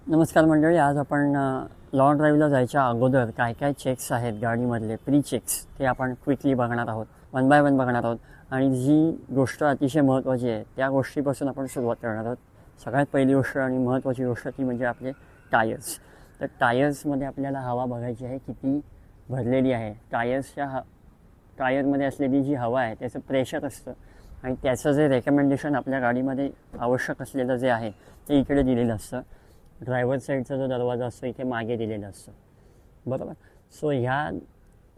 नमस्कार मंडळी, आज आपण लॉंग ड्राईव्हला जायच्या अगोदर काय काय चेक्स आहेत गाडीमधले प्री चेक्स ते आपण क्विकली बघणार आहोत, वन बाय वन बघणार आहोत. आणि जी गोष्ट अतिशय महत्त्वाची आहे त्या गोष्टीपासून आपण सुरुवात करणार आहोत. सगळ्यात पहिली गोष्ट आणि महत्त्वाची गोष्ट ती म्हणजे आपले टायर्स. तर टायर्समध्ये आपल्याला हवा बघायची आहे किती भरलेली आहे. टायरमध्ये असलेली जी हवा आहे त्याचं प्रेशर असतं आणि त्याचं जे रेकमेंडेशन आपल्या गाडीमध्ये आवश्यक असलेलं जे आहे ते इकडे दिलेलं असतं. ड्रायव्हर साईडचा जो दरवाजा असतो इथे मागे दिलेला असतो, बरोबर. सो ह्या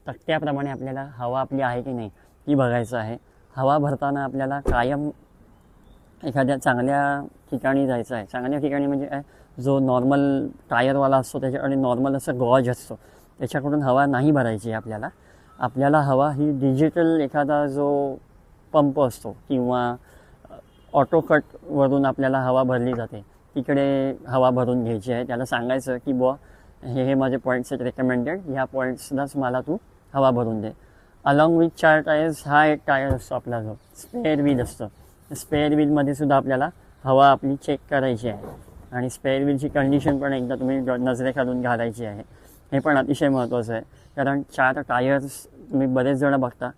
तक्त्याप्रमाणे आपल्याला हवा आपली आहे की नाही ती बघायचं आहे. हवा भरताना आपल्याला कायम एखाद्या चांगल्या ठिकाणी जायचं आहे. चांगल्या ठिकाणी म्हणजे काय, जो नॉर्मल टायरवाला असतो त्याच्याकडे नॉर्मल असं गॉज असतो, त्याच्याकडून हवा नाही भरायची आपल्याला. आपल्याला हवा ही डिजिटल एखादा जो पंप असतो किंवा ऑटो कटवरून आपल्याला हवा भरली जाते तिकडे हवा भरून घ्यायची आहे. त्याला सांगायचं की बुवा हे माझे पॉईंट्स आहेत रेकमेंडेड, ह्या पॉईंट्सलाच मला तू हवा भरून दे. अलॉंग विथ 4 टायर्स हा एक टायर असतो आपला, जो स्पेअर व्हील असतं. स्पेअर व्हीलमध्ये सुद्धा आपल्याला हवा आपली चेक करायची आहे आणि स्पेअर व्हीलची कंडिशन पण एकदा तुम्ही नजरेखालून घालायची आहे. हे पण अतिशय महत्त्वाचं आहे, कारण 4 टायर्स तुम्ही बरेच जण बघता,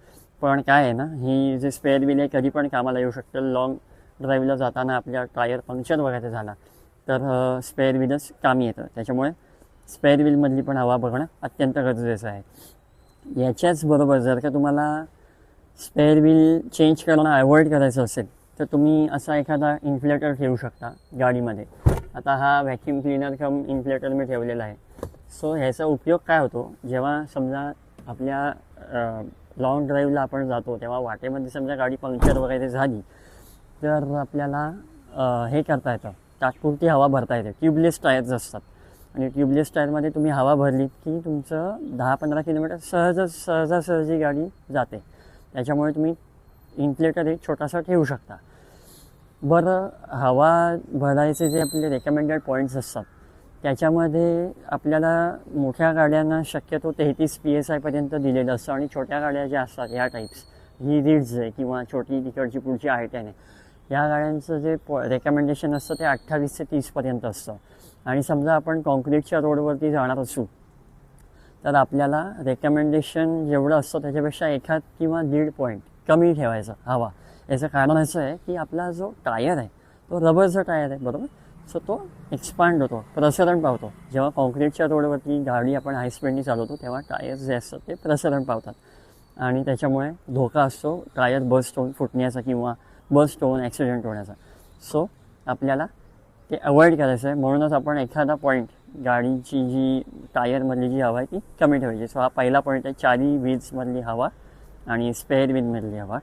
पण काय आहे ना, ही जे स्पेअर व्हील आहे कधी पण कामाला येऊ शकतं. लॉंग ड्राईव्हला जाताना आपल्या टायर पंक्चर वगैरे झाला तर स्पेअर व्हीलच कामी येतं. त्याच्यामुळे स्पेअर व्हीलमधली पण हवा बघणं अत्यंत गरजेचं आहे. याच्याचबरोबर जर का तुम्हाला स्पेअर व्हील चेंज करणं अवॉइड करायचं असेल तर तुम्ही असा एखादा इन्फ्लेटर ठेवू शकता गाडीमध्ये. आता हा व्हॅक्यूम क्लिनर कम इन्फ्लेटर मी ठेवलेला आहे. सो ह्याचा उपयोग काय होतो, जेव्हा समजा आपल्या लॉंग ड्राईव्हला आपण जातो तेव्हा वाटेमध्ये समजा गाडी पंक्चर वगैरे झाली तर आपल्याला हे करता येतं, तात्पुरती हवा भरता येते. ट्यूबलेस टायर्स असतात आणि ट्यूबलेस टायरमध्ये तुम्ही हवा भरलीत की तुमचं 10-15 किलोमीटर सहजासहजी गाडी जाते. त्याच्यामुळे तुम्ही इन्फ्लेटर एक छोटासा ठेवू शकता. बरं, हवा भरायचे जे आपले रेकमेंडेड पॉईंट्स असतात त्याच्यामध्ये आपल्याला मोठ्या गाड्यांना शक्यतो 33 PSI पर्यंत दिलेलं असतं आणि छोट्या गाड्या ज्या असतात ह्या टाईप्स, ही रीड्स आहे किंवा छोटी तिकडची पुढची I10 आहे, या गाड्यांचं जे रेकमेंडेशन असतं ते 28 ते 30 पर्यंत असतं. आणि समजा आपण कॉन्क्रीटच्या रोडवरती जाणार असू तर आपल्याला रेकमेंडेशन जेवढं असतं त्याच्यापेक्षा 1 किंवा 1.5 पॉईंट कमी ठेवायचं हवा. याचं कारण असं आहे की आपला जो टायर आहे तो रबरचा टायर आहे, बरोबर. सो तो एक्सपांड होतो, प्रसरण पावतो. जेव्हा कॉन्क्रीटच्या रोडवरती गाडी आपण हाय स्पीडनी चालवतो तेव्हा टायर्स जे असतात ते प्रसरण पावतात आणि त्याच्यामुळे धोका असतो टायर बस्ट होऊन फुटण्याचा किंवा बस्ट होऊन ॲक्सिडेंट होण्याचा. सो आपल्याला ते अवॉइड करायचं आहे. म्हणूनच आपण एखादा पॉईंट गाडीची जी टायरमधली जी हवा आहे ती कमी ठेवायची. सो हा पहिला पॉईंट आहे, 4 व्हील्समधली हवा आणि स्पेअर व्हीलमधली हवा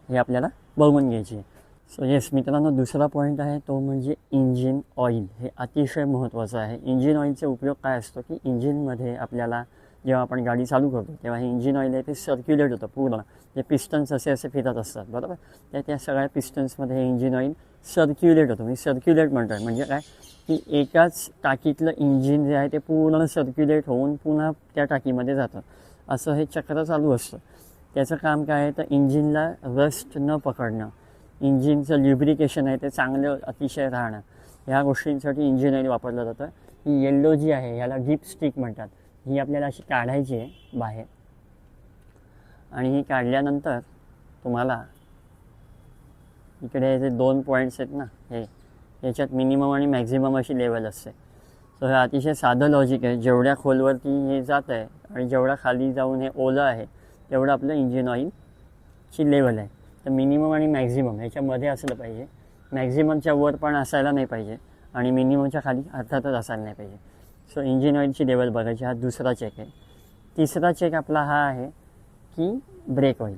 हे आपल्याला बघून घ्यायची आहे. सो येस मित्रांनो, दुसरा पॉईंट आहे तो म्हणजे इंजिन ऑइल. हे अतिशय महत्त्वाचं आहे. इंजिन ऑइलचा उपयोग काय असतो की इंजिनमध्ये आपल्याला जेव्हा आपण गाडी चालू करतो तेव्हा हे इंजिन ऑइल आहे ते सर्क्युलेट होतं पूर्ण. जे पिस्टन्स असे फिरत असतात, बरोबर. त्या सगळ्या पिस्टन्समध्ये हे इंजिन ऑइल सर्क्युलेट होतं. मी सर्क्युलेट म्हणतो आहे म्हणजे काय की एकाच टाकीतलं इंजिन जे आहे ते पूर्ण सर्क्युलेट होऊन पुन्हा त्या टाकीमध्ये जातं. असं हे चक्र चालू असतं. त्याचं काम काय आहे तर इंजिनला रस्ट न पकडणं, इंजिनचं ल्युब्रिकेशन आहे ते चांगलं अतिशय राहणं, ह्या गोष्टींसाठी इंजिन ऑइल वापरलं जातं. ही येल्लो जी आहे ह्याला डिप स्टिक म्हणतात. ही आपल्याला अशी काढायची आहे बाहेर आणि ही काढल्यानंतर तुम्हाला इकडे जे 2 पॉईंट्स आहेत ना, याच्यात मिनिमम आणि मॅक्झिमम अशी लेवल असते. सो हे अतिशय साधं लॉजिक आहे. जेवढ्या खोलवरती हे जात आहे आणि जेवढ्या खाली जाऊन हे ओलं आहे तेवढं आपलं इंजिन ऑइलची लेवल आहे. तर मिनिमम आणि मॅक्झिमम ह्याच्यामध्ये असलं पाहिजे. मॅक्झिममच्या वर पण असायला नाही पाहिजे आणि मिनिममच्या खाली अर्थातच असायला नाही पाहिजे. सो इंजिन ऑइलची लेवल बघायची. हा दुसरा चेक आहे. तिसरा चेक आपला हा आहे की ब्रेक ऑइल.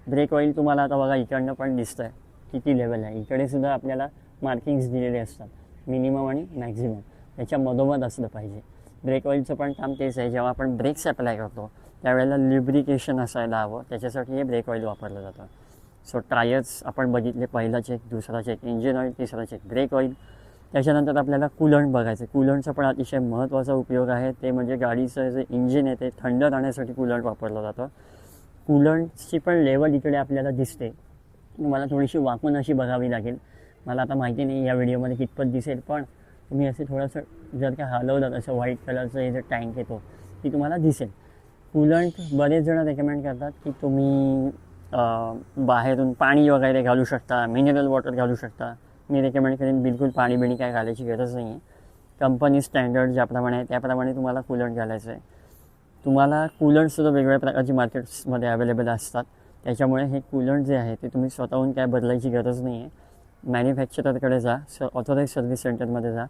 ब्रेक ऑइल तुम्हाला आता बघा इकडनं पण दिसतं आहे किती लेवल आहे. इकडे सुद्धा आपल्याला मार्किंग्स दिलेले असतात, मिनिमम आणि मॅक्झिमम. त्याच्या मधोमध असलं पाहिजे. ब्रेक ऑइलचं पण काम तेच आहे. जेव्हा आपण ब्रेक्स अप्लाय करतो त्यावेळेला ल्युब्रिकेशन असायला हवं, त्याच्यासाठी हे ब्रेक ऑइल वापरलं जातं. सो टायर्स आपण बघितले, पहिला चेक, दुसरा चेक इंजिन ऑइल, तिसरा चेक ब्रेक ऑइल. त्याच्यानंतर आपल्याला कूलंट बघायचं. कूलंटचा पण अतिशय महत्त्वाचा उपयोग आहे. ते म्हणजे गाडीचं जे इंजिन आहे ते थंड राहण्यासाठी कूलंट वापरलं जातं. कूलंटची पण लेवल इकडे आपल्याला दिसते. मला थोडीशी वाकून अशी बघावी लागेल. मला आता माहिती नाही या व्हिडिओमध्ये कितपत दिसेल, पण तुम्ही असे थोडंसं जर का हलवलं असं व्हाईट कलरचं हे जे टँक येतो ती तुम्हाला दिसेल. कूलंट बरेच जण रेकमेंड करतात की तुम्ही बाहेरून पाणी वगैरे घालू शकता, मिनरल वॉटर घालू शकता. मी रेकमेंड करेन बिलकुल पाणी बिणी काय घालायची गरज नाही आहे. कंपनी स्टँडर्ड ज्याप्रमाणे आहे त्याप्रमाणे तुम्हाला कूलंट घालायचं आहे. तुम्हाला कूलंटसुद्धा वेगवेगळ्या प्रकारची मार्केट्समध्ये अवेलेबल असतात. त्याच्यामुळे हे कूलंट जे आहे ते तुम्ही स्वतःहून काय बदलायची गरज नाही आहे. मॅन्युफॅक्चररकडे जा, ऑथोराईज सर्व्हिस सेंटरमध्ये जा,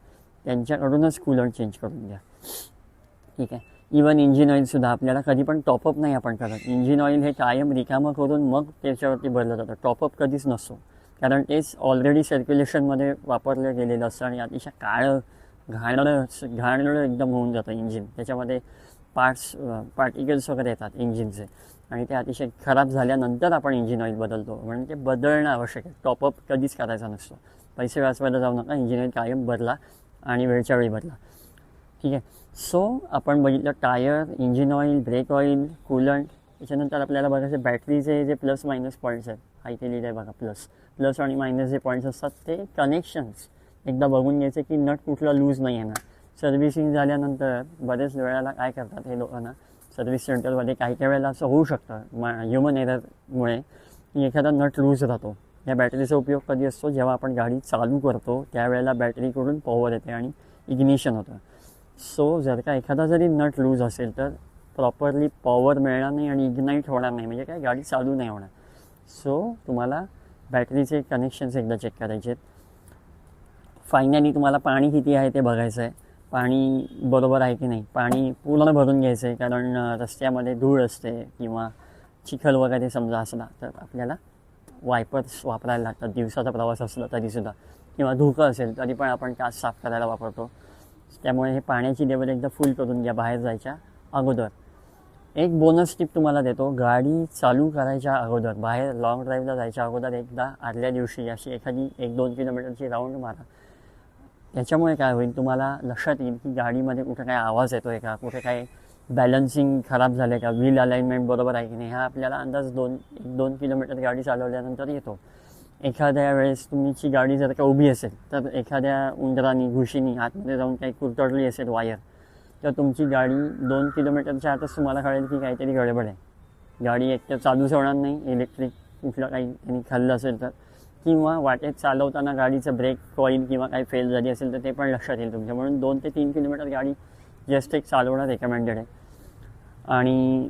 त्यांच्याकडूनच कूलंट चेंज करून घ्या. ठीक आहे. इवन इंजिन ऑइलसुद्धा आपल्याला कधी पण टॉपअप नाही आपण करत. इंजिन ऑइल हे कायम रिकामं करून मग त्याच्यावरती भरलं जातं. टॉपअप कधीच नसतो, कारण तेच ऑलरेडी सर्क्युलेशनमध्ये वापरलं गेलेलं असतं आणि अतिशय काळं घाणेरडं एकदम होऊन जातं इंजिन. त्याच्यामध्ये पार्टिकल्स वगैरे येतात इंजिनचे आणि ते अतिशय खराब झाल्यानंतर आपण इंजिन ऑइल बदलतो. म्हणून ते बदलणं आवश्यक आहे. टॉपअप कधीच करायचा नसतो. पैसे वाचवायला जाऊ नका. इंजिन ऑइल कायम बदला आणि वेळच्या वेळी बदला. ठीक आहे. सो आपण बघितलं tyre, engine oil, brake oil, coolant. त्याच्यानंतर आपल्याला बघायचं बॅटरीचे जे प्लस मायनस पॉईंट्स आहेत. हाय केलेले आहे बघा, प्लस आणि मायनस जे पॉईंट्स असतात ते कनेक्शन्स एकदा बघून घ्यायचे की नट कुठला लूज नाही आहे ना. सर्व्हिसिंग झाल्यानंतर बरेच वेळेला काय करतात हे लोकांना सर्व्हिस सेंटरमध्ये काही वेळेला असं होऊ शकतं ह्युमन एररमुळे की एखादा नट लूज राहतो. या बॅटरीचा उपयोग कधी असतो, जेव्हा आपण गाडी चालू करतो त्यावेळेला बॅटरीकडून पॉवर येते आणि इग्निशन होतं. सो जर का एखादा जरी नट लूज असेल तर प्रॉपरली पॉवर मिळणार नाही आणि इग्नाईट होणार नाही, म्हणजे काय गाडी चालू नाही होणार. सो तुम्हाला बॅटरीचे कनेक्शन्स एकदा चेक करायचे आहेत. फायनली तुम्हाला पाणी किती आहे ते बघायचं आहे. पाणी बरोबर आहे की नाही, पाणी पूर्ण भरून घ्यायचं आहे. कारण रस्त्यामध्ये धूळ असते किंवा चिखल वगैरे समजा असला तर आपल्याला वायपर्स वापरायला लागतात. दिवसाचा प्रवास असला तरीसुद्धा, किंवा धुकं असेल तरी पण आपण काच साफ करायला वापरतो. त्यामुळे हे पाण्याची लेवल एकदा फुल करून घ्या बाहेर जायच्या अगोदर. एक बोनस टिप तुम्हाला देतो, गाडी चालू करायच्या अगोदर, बाहेर लॉंग ड्राईव्हला जायच्या अगोदर एकदा आदल्या दिवशी अशी एखादी 1-2 किलोमीटरची राऊंड मारा. त्याच्यामुळे काय होईल, तुम्हाला लक्षात येईल की गाडीमध्ये कुठे काय आवाज येतो आहे का, कुठे काय बॅलन्सिंग खराब झालं आहे का, व्हील अलाइनमेंट बरोबर आहे की नाही, हा आपल्याला अंदाज 1-2 किलोमीटर गाडी चालवल्यानंतर येतो. एखाद्या वेळेस तुमची गाडी जर का उभी असेल तर एखाद्या उंदरानी घुशीनी आतमध्ये जाऊन काही कुरतडली असेल वायर, तर तुमची गाडी 2 किलोमीटरच्या आतच तुम्हाला कळेल की काहीतरी गडबड आहे. गाडी एकतर चालूच होणार नाही, इलेक्ट्रिक कुठलं काही त्यांनी खाल्लं असेल तर, किंवा वाटेत चालवताना गाडीचं ब्रेक कॉईल किंवा काही फेल झाली असेल तर ते पण लक्षात येईल तुमच्या. म्हणून 2 ते 3 किलोमीटर गाडी जस्ट एक चालवणं रेकमेंडेड आहे. आणि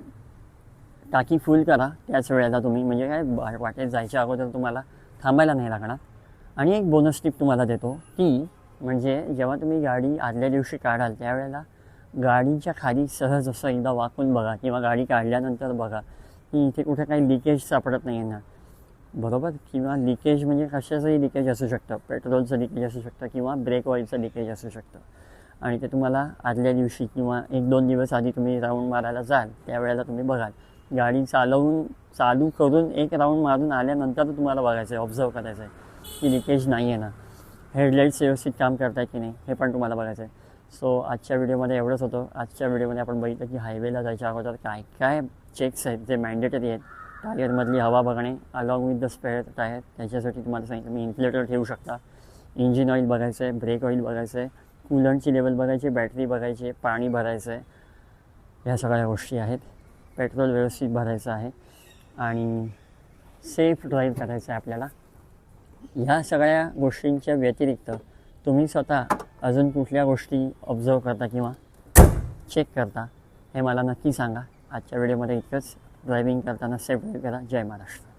टाकी फुल करा त्याच वेळेला तुम्ही, म्हणजे काय वाटेत जायच्या अगोदर तुम्हाला थांबायला नाही लागणार. आणि एक बोनस टिप तुम्हाला देतो की म्हणजे जेव्हा तुम्ही गाडी आदल्या दिवशी काढाल त्यावेळेला गाडीच्या खाली सहज असं एकदा वाकून बघा, किंवा गाडी काढल्यानंतर बघा की इथे कुठे काही लिकेज सापडत नाही ना, बरोबर. किंवा लिकेज म्हणजे कशाचंही लिकेज असू शकतं, पेट्रोलचं लिकेज असू शकतं किंवा ब्रेक ऑइलचं लिकेज असू शकतं. आणि ते तुम्हाला आदल्या दिवशी किंवा 1-2 दिवस आधी तुम्ही राऊंड मारायला जाल त्यावेळेला तुम्ही बघाल. गाडी चालू करून एक राऊंड मारून आल्यानंतर तुम्हाला बघायचं आहे, ऑब्झर्व करायचं आहे की लिकेज नाही आहे ना, हेडलाईट्स व्यवस्थित काम करत आहे की नाही हे पण तुम्हाला बघायचं आहे. सो आजच्या व्हिडिओमध्ये एवढंच होतं. आजच्या व्हिडिओमध्ये आपण बघितलं की हायवेला जायच्या अगोदर काय काय चेक्स आहेत जे मॅन्डेटरी आहेत. टायरमधली हवा बघणे along with the spare tyre, त्याच्यासाठी तुम्हाला सांगितलं मी इन्फ्लेटर ठेवू शकता. इंजिन ऑइल बघायचं आहे, ब्रेक ऑइल बघायचं आहे, कूलंटची लेवल बघायची, बॅटरी बघायची, पाणी भरायचं आहे. ह्या सगळ्या गोष्टी आहेत. पेट्रोल व्यवस्थित भरायचं आहे आणि सेफ ड्राईव्ह करायचं आहे आपल्याला. ह्या सगळ्या गोष्टींच्या व्यतिरिक्त तुम्ही स्वतः अजून कुठल्या गोष्टी ऑब्झर्व करता किंवा चेक करता हे मला नक्की सांगा. आजच्या व्हिडिओमध्ये इतकंच. ड्रायव्हिंग करताना सेफ ड्राईव्ह करा. जय महाराष्ट्र.